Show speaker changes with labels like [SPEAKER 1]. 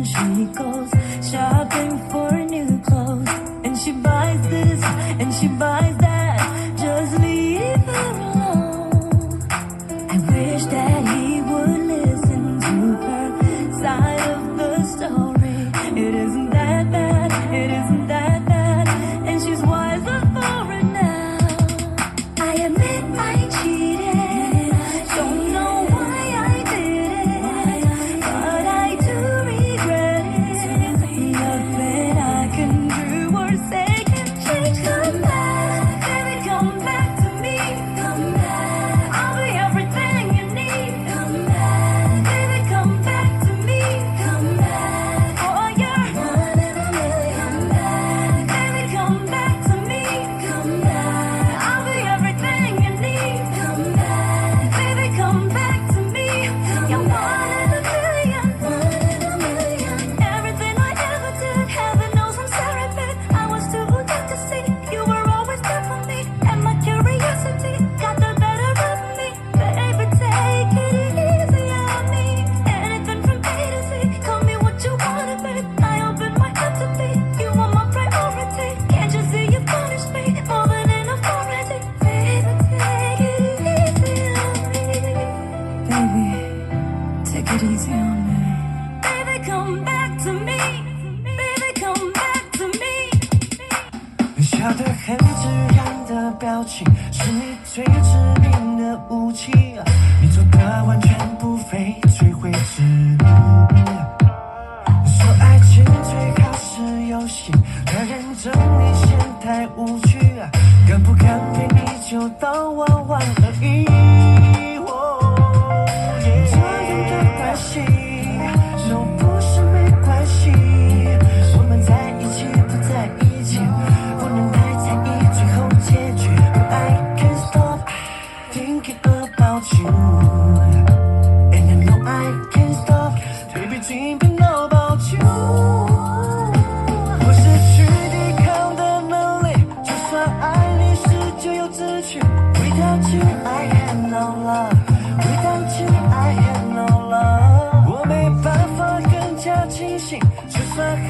[SPEAKER 1] and she goes shopping for new clothes. And she buys this and she buys that. Just leave her alone. I wish that he would listen to her side of the story. It isn't that bad, it isn't that bad. And she's wiser for it now. I admit I cheated. Don't know why I did it, but I do regret it. Nothing I can do or say can change. Come back, baby, come back to me. Come back, I'll be everything you need. Come back, baby, come back to me. Come back, oh you're one in a million. Come back, baby, come back to me. Come back, I'll be everything you need. Come back, baby, come back to me. You're one in a million. One in a million. Everything I ever did, heaven knows I'm sorry, babe. I was too young to see you were always there for me, and my curiosity got the better of me. Baby, take it easy on me. Anything from A to Z, call me what you wanted, babe. I open my heart to be. You are my priority. Can't you see you punish me more than enough already? Baby, take it easy on me. Baby, take it easy on me. Baby, come back to me. Baby, come back to me.
[SPEAKER 2] 笑得很自然的表情，是你最致命的武器。你做的完全不费吹灰之力。说爱情最好是游戏，太认真你嫌太无趣，敢不敢陪你就当玩玩而已。这样的关系，no不是没关系，我们在一起不在一起，不能太在意最后结局。I can't stop thinking about you, and I know I can't stop baby dreaming about you。我失去抵抗的能力，就算爱你是咎由自取。Without you I have no love, without you I have no love。我没办法更加清醒，就算很